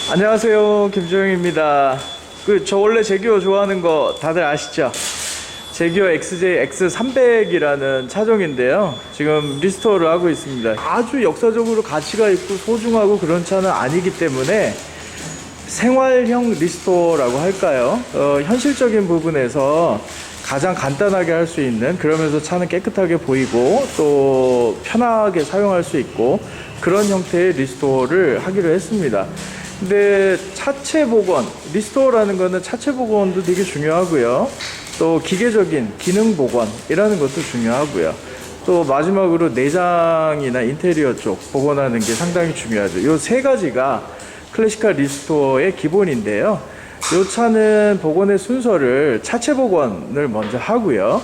안녕하세요, 김조영입니다. 저 원래 제기어 좋아하는 거 다들 아시죠? 제기어 XJ X300이라는 차종인데요, 지금 리스토어를 하고 있습니다. 아주 역사적으로 가치가 있고 소중하고 그런 차는 아니기 때문에 생활형 리스토어라고 할까요? 현실적인 부분에서 가장 간단하게 할 수 있는, 그러면서 차는 깨끗하게 보이고 또 편하게 사용할 수 있고 그런 형태의 리스토어를 하기로 했습니다. 근데 차체 복원, 리스토어라는 거는 차체 복원도 되게 중요하고요, 또 기계적인 기능 복원이라는 것도 중요하고요, 또 마지막으로 내장이나 인테리어 쪽 복원하는 게 상당히 중요하죠. 이 세 가지가 클래식카 리스토어의 기본인데요, 이 차는 복원의 순서를 차체 복원을 먼저 하고요,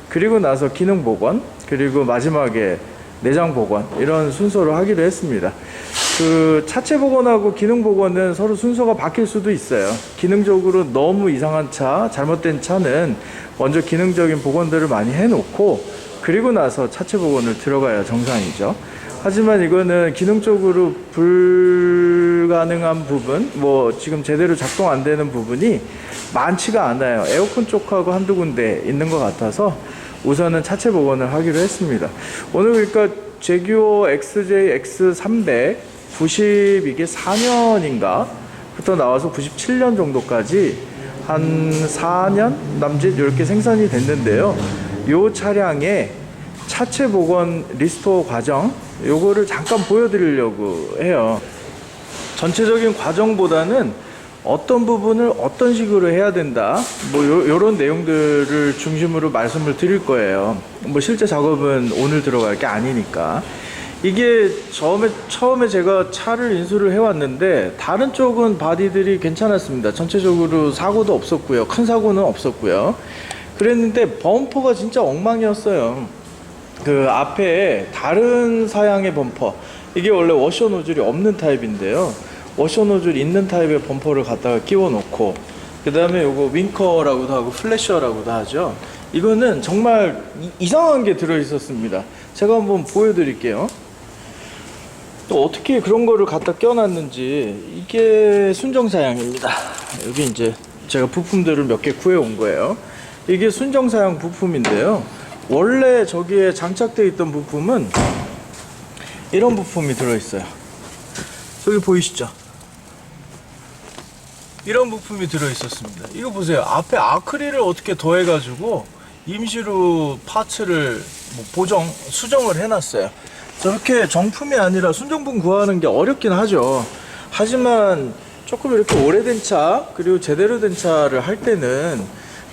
그리고 나서 기능 복원, 그리고 마지막에 내장 복원, 이런 순서로 하기로 했습니다. 그 차체 복원하고 기능 복원은 서로 순서가 바뀔 수도 있어요. 기능적으로 너무 이상한 차, 잘못된 차는 먼저 기능적인 복원들을 많이 해놓고 그리고 나서 차체 복원을 들어가야 정상이죠. 하지만 이거는 기능적으로 불가능한 부분, 뭐 지금 제대로 작동 안 되는 부분이 많지가 않아요. 에어컨 쪽하고 한두 군데 있는 것 같아서 우선은 차체 복원을 하기로 했습니다. 오늘 그러니까 제규어 XJ X300 이게 4년인가 부터 나와서 97년 정도까지 한 4년 남짓 이렇게 생산이 됐는데요, 이 차량의 차체 복원 리스토어 과정, 요거를 잠깐 보여드리려고 해요. 전체적인 과정보다는 어떤 부분을 어떤 식으로 해야 된다, 뭐 요런 내용들을 중심으로 말씀을 드릴 거예요. 뭐 실제 작업은 오늘 들어갈 게 아니니까. 이게 처음에 제가 차를 인수를 해왔는데 다른 쪽은 바디들이 괜찮았습니다. 전체적으로 사고도 없었고요, 큰 사고는 없었고요. 그랬는데 범퍼가 진짜 엉망이었어요. 그 앞에 다른 사양의 범퍼, 이게 원래 워셔 노즐이 없는 타입인데요, 워셔 노즐 있는 타입의 범퍼를 갖다가 끼워 놓고, 그 다음에 요거 윙커라고도 하고 플래셔라고도 하죠. 이거는 정말 이상한 게 들어 있었습니다. 제가 한번 보여드릴게요. 또 어떻게 그런 거를 갖다 껴놨는지. 이게 순정사양입니다. 여기 이제 제가 부품들을 몇 개 구해 온 거예요. 이게 순정사양 부품인데요, 원래 저기에 장착되어 있던 부품은 이런 부품이 들어있어요. 저기 보이시죠? 이런 부품이 들어있었습니다. 이거 보세요. 앞에 아크릴을 어떻게 더해가지고 임시로 파츠를 수정을 해놨어요. 저렇게 정품이 아니라 순정품 구하는 게 어렵긴 하죠. 하지만 조금 이렇게 오래된 차, 그리고 제대로 된 차를 할 때는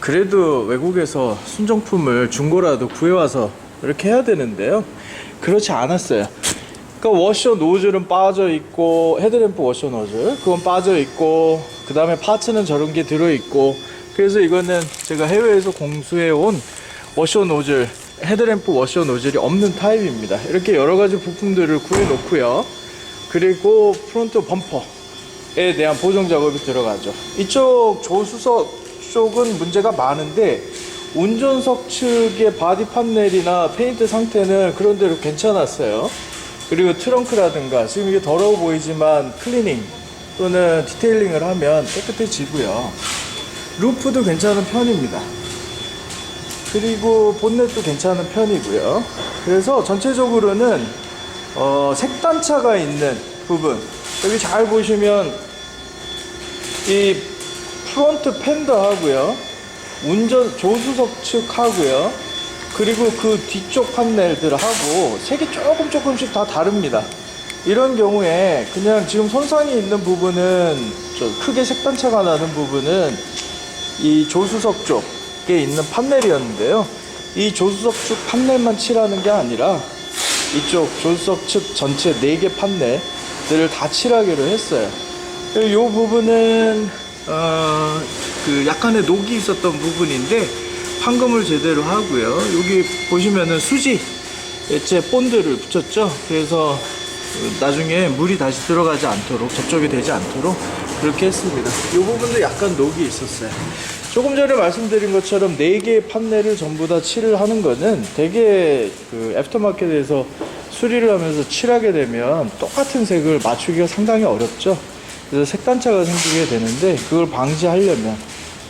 그래도 외국에서 순정품을 중고라도 구해와서 이렇게 해야 되는데요, 그렇지 않았어요. 그러니까 워셔 노즐은 빠져 있고, 헤드램프 워셔 노즐 그건 빠져 있고, 그 다음에 파츠는 저런 게 들어 있고, 그래서 이거는 제가 해외에서 공수해 온 워셔 노즐, 헤드램프 워셔 노즐이 없는 타입입니다. 이렇게 여러 가지 부품들을 구해 놓고요, 그리고 프론트 범퍼에 대한 보정 작업이 들어가죠. 이쪽 조수석 쪽은 문제가 많은데 운전석 측의 바디 판넬이나 페인트 상태는 그런 대로 괜찮았어요. 그리고 트렁크라든가, 지금 이게 더러워 보이지만 클리닝 또는 디테일링을 하면 깨끗해지고요. 루프도 괜찮은 편입니다. 그리고 본넷도 괜찮은 편이고요. 그래서 전체적으로는 색단차가 있는 부분, 여기 잘 보시면 이 프론트 팬더 하고요, 운전 조수석 측 하고요, 그리고 그 뒤쪽 판넬들 하고 색이 조금씩 다 다릅니다. 이런 경우에 그냥 지금 손상이 있는 부분은, 크게 색단차가 나는 부분은 이 조수석 쪽에 있는 판넬이었는데요, 이 조수석 측 판넬만 칠하는 게 아니라 이쪽 조수석 측 전체 4개 판넬들을 다 칠하기로 했어요. 이 부분은 그 약간의 녹이 있었던 부분인데 황금을 제대로 하고요, 여기 보시면은 수지 액체 본드를 붙였죠. 그래서 나중에 물이 다시 들어가지 않도록, 접촉이 되지 않도록 그렇게 했습니다. 이 부분도 약간 녹이 있었어요. 조금 전에 말씀드린 것처럼 4개의 판넬을 전부 다 칠을 하는 거는 되게 그 애프터마켓에서 수리를 하면서 칠하게 되면 똑같은 색을 맞추기가 상당히 어렵죠. 그래서 색단차가 생기게 되는데, 그걸 방지하려면,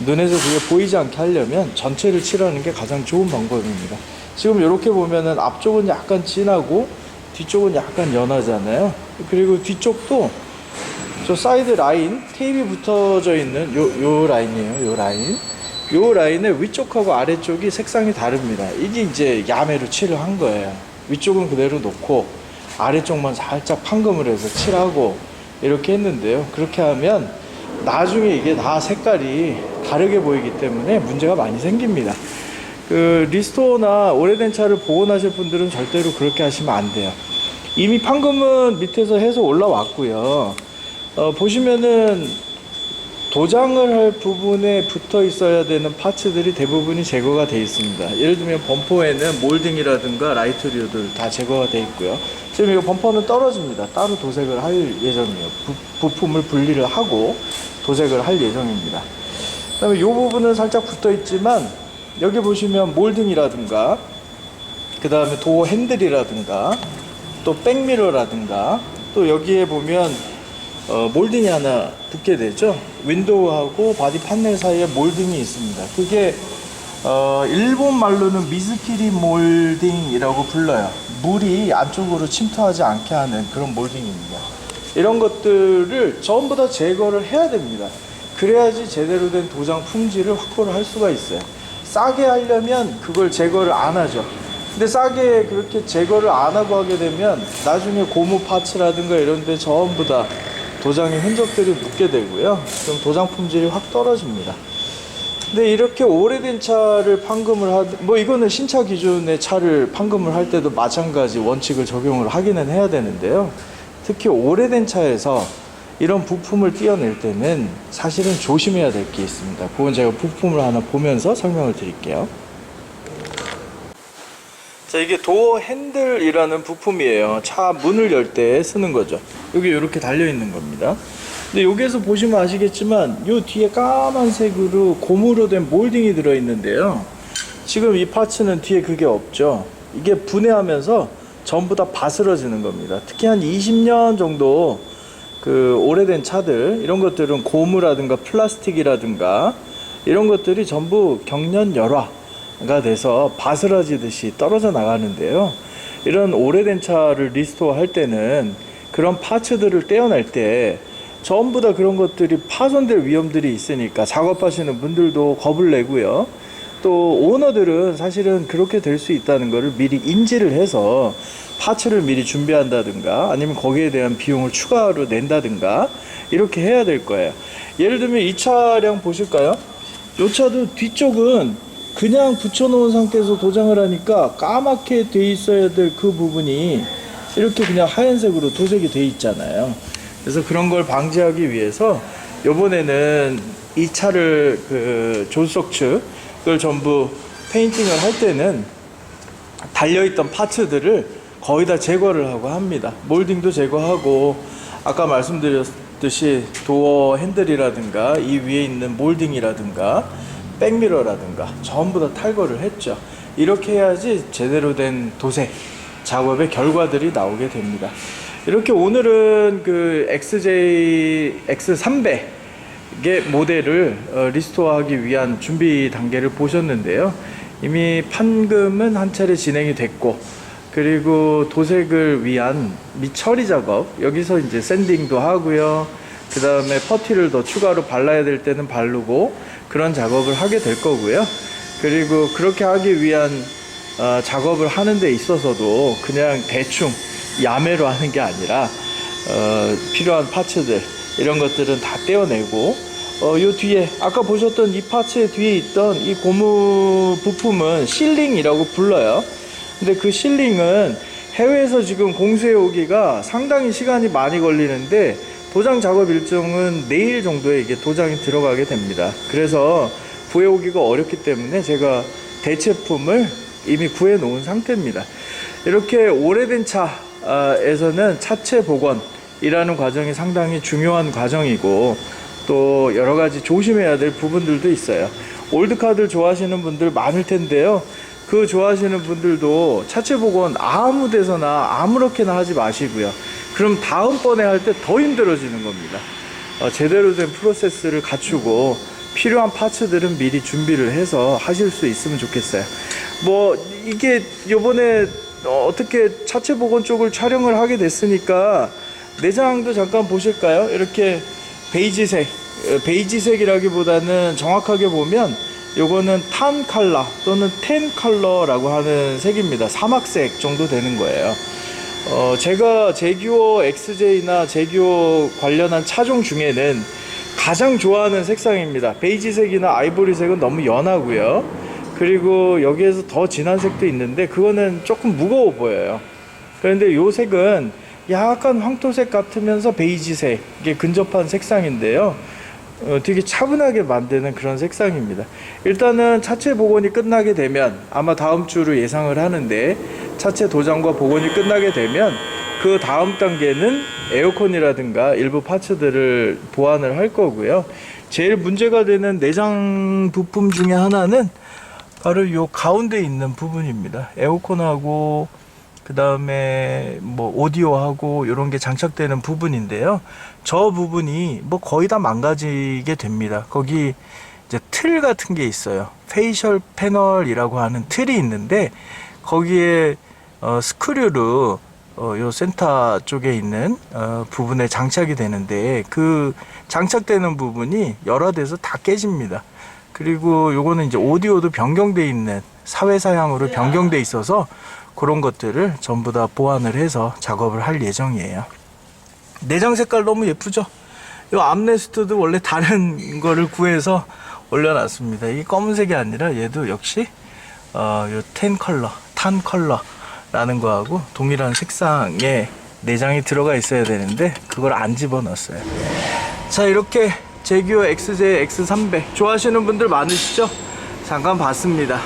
눈에서 그게 보이지 않게 하려면 전체를 칠하는 게 가장 좋은 방법입니다. 지금 이렇게 보면은 앞쪽은 약간 진하고 뒤쪽은 약간 연하잖아요. 그리고 뒤쪽도 저 사이드 라인, 테이프 붙어져 있는 요 라인이에요. 요 라인의 위쪽하고 아래쪽이 색상이 다릅니다. 이게 이제 야매로 칠을 한 거예요. 위쪽은 그대로 놓고 아래쪽만 살짝 판금을 해서 칠하고 이렇게 했는데요. 그렇게 하면 나중에 이게 다 색깔이 다르게 보이기 때문에 문제가 많이 생깁니다. 그 리스토어나 오래된 차를 복원하실 분들은 절대로 그렇게 하시면 안 돼요. 이미 판금은 밑에서 해서 올라왔고요. 보시면은 도장을 할 부분에 붙어 있어야 되는 파츠들이 대부분이 제거가 되어 있습니다. 예를 들면 범퍼에는 몰딩이라든가 라이트류들 다 제거가 되어 있고요. 지금 이거 범퍼는 떨어집니다. 따로 도색을 할 예정이에요. 부품을 분리를 하고 도색을 할 예정입니다. 그 다음에 이 부분은 살짝 붙어 있지만 여기 보시면 몰딩이라든가 그 다음에 도어 핸들이라든가 또 백미러라든가 또 여기에 보면 몰딩이 하나 붙게 되죠. 윈도우하고 바디 판넬 사이에 몰딩이 있습니다. 그게 일본 말로는 미즈키리 몰딩이라고 불러요. 물이 안쪽으로 침투하지 않게 하는 그런 몰딩입니다. 이런 것들을 전부 다 제거를 해야 됩니다. 그래야지 제대로 된 도장 품질을 확보를 할 수가 있어요. 싸게 하려면 그걸 제거를 안 하죠. 근데 싸게 그렇게 제거를 안 하고 하게 되면 나중에 고무 파츠라든가 이런 데 전부 다 도장의 흔적들이 묻게 되고요. 그럼 도장 품질이 확 떨어집니다. 근데 이렇게 오래된 차를 판금을 뭐 이거는 신차 기준의 차를 판금을 할 때도 마찬가지 원칙을 적용을 하기는 해야 되는데요. 특히 오래된 차에서 이런 부품을 떼어낼 때는 사실은 조심해야 될 게 있습니다. 그건 제가 부품을 하나 보면서 설명을 드릴게요. 자, 이게 도어 핸들이라는 부품이에요. 차 문을 열 때 쓰는 거죠. 여기 이렇게 달려 있는 겁니다. 근데 여기에서 보시면 아시겠지만 요 뒤에 까만색으로 고무로 된 몰딩이 들어 있는데요. 지금 이 파츠는 뒤에 그게 없죠. 이게 분해하면서 전부 다 바스러지는 겁니다. 특히 한 20년 정도 그 오래된 차들, 이런 것들은 고무라든가 플라스틱이라든가 이런 것들이 전부 경련 열화가 돼서 바스러지듯이 떨어져 나가는데요. 이런 오래된 차를 리스토어 할 때는 그런 파츠들을 떼어낼 때 전부 다 그런 것들이 파손될 위험들이 있으니까 작업하시는 분들도 겁을 내고요. 또 오너들은 사실은 그렇게 될 수 있다는 것을 미리 인지를 해서 파츠를 미리 준비한다든가 아니면 거기에 대한 비용을 추가로 낸다든가 이렇게 해야 될 거예요. 예를 들면 이 차량 보실까요? 이 차도 뒤쪽은 그냥 붙여놓은 상태에서 도장을 하니까 까맣게 돼 있어야 될 그 부분이 이렇게 그냥 하얀색으로 도색이 돼 있잖아요. 그래서 그런 걸 방지하기 위해서 요번에는 이 차를 그 조수석 측을 전부 페인팅을 할 때는 달려있던 파츠들을 거의 다 제거를 하고 합니다. 몰딩도 제거하고 아까 말씀드렸듯이 도어 핸들이라든가 이 위에 있는 몰딩이라든가 백미러라든가 전부 다 탈거를 했죠. 이렇게 해야지 제대로 된 도색 작업의 결과들이 나오게 됩니다. 이렇게 오늘은 그 XJ X300의 모델을 리스토어하기 위한 준비 단계를 보셨는데요. 이미 판금은 한 차례 진행이 됐고, 그리고 도색을 위한 밑처리 작업, 여기서 이제 샌딩도 하고요. 그 다음에 퍼티를 더 추가로 발라야 될 때는 바르고 그런 작업을 하게 될 거고요. 그리고 그렇게 하기 위한 작업을 하는 데 있어서도 그냥 대충 야매로 하는 게 아니라 필요한 파츠들 이런 것들은 다 떼어내고 요 뒤에 아까 보셨던 이 파츠의 뒤에 있던 이 고무 부품은 실링이라고 불러요. 근데 그 실링은 해외에서 지금 공수해 오기가 상당히 시간이 많이 걸리는데 도장 작업 일정은 내일 정도에 이게 도장이 들어가게 됩니다. 그래서 구해 오기가 어렵기 때문에 제가 대체품을 이미 구해 놓은 상태입니다. 이렇게 오래된 차에서는 차체 복원이라는 과정이 상당히 중요한 과정이고 또 여러 가지 조심해야 될 부분들도 있어요. 올드카들 좋아하시는 분들 많을 텐데요. 그 좋아하시는 분들도 차체 복원 아무 데서나 아무렇게나 하지 마시고요. 그럼 다음번에 할 때 더 힘들어지는 겁니다. 제대로 된 프로세스를 갖추고 필요한 파츠들은 미리 준비를 해서 하실 수 있으면 좋겠어요. 뭐 이게 요번에 어떻게 차체 복원 쪽을 촬영을 하게 됐으니까 내장도 잠깐 보실까요? 이렇게 베이지색이라기보다는 정확하게 보면 요거는 탄 컬러 또는 텐 컬러라고 하는 색입니다. 사막색 정도 되는 거예요. 제가 제규어 XJ나 제규어 관련한 차종 중에는 가장 좋아하는 색상입니다. 베이지색이나 아이보리색은 너무 연하고요. 그리고 여기에서 더 진한 색도 있는데 그거는 조금 무거워 보여요. 그런데 요 색은 약간 황토색 같으면서 베이지색에 근접한 색상인데요. 되게 차분하게 만드는 그런 색상입니다. 일단은 차체 복원이 끝나게 되면 아마 다음 주로 예상을 하는데 차체 도장과 복원이 끝나게 되면 그 다음 단계는 에어컨이라든가 일부 파츠들을 보완을 할 거고요. 제일 문제가 되는 내장 부품 중에 하나는 바로 이 가운데 있는 부분입니다. 에어컨하고 그 다음에 뭐 오디오하고 이런 게 장착되는 부분인데요. 저 부분이 뭐 거의 다 망가지게 됩니다. 거기 이제 틀 같은 게 있어요. 페이셜 패널이라고 하는 틀이 있는데 거기에 스크류로 요 센터 쪽에 있는 부분에 장착이 되는데 그 장착되는 부분이 열화돼서 다 깨집니다. 그리고 요거는 이제 오디오도 변경돼 있는 사회사양으로 변경돼 있어서 그런 것들을 전부 다 보완을 해서 작업을 할 예정이에요. 내장 색깔 너무 예쁘죠? 요 암레스트도 원래 다른 거를 구해서 올려놨습니다. 이 검은색이 아니라 얘도 역시 요 텐 컬러, 탄 컬러라는 거하고 동일한 색상의 내장이 들어가 있어야 되는데 그걸 안 집어넣었어요. 자, 이렇게 제규어 XJ X300 좋아하시는 분들 많으시죠? 잠깐 봤습니다.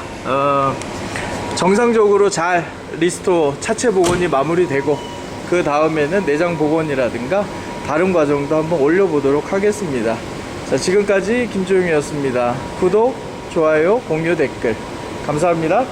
정상적으로 잘 리스토어 차체 복원이 마무리되고 그 다음에는 내장 복원이라든가 다른 과정도 한번 올려보도록 하겠습니다. 자, 지금까지 김조용이었습니다. 구독, 좋아요, 공유, 댓글 감사합니다.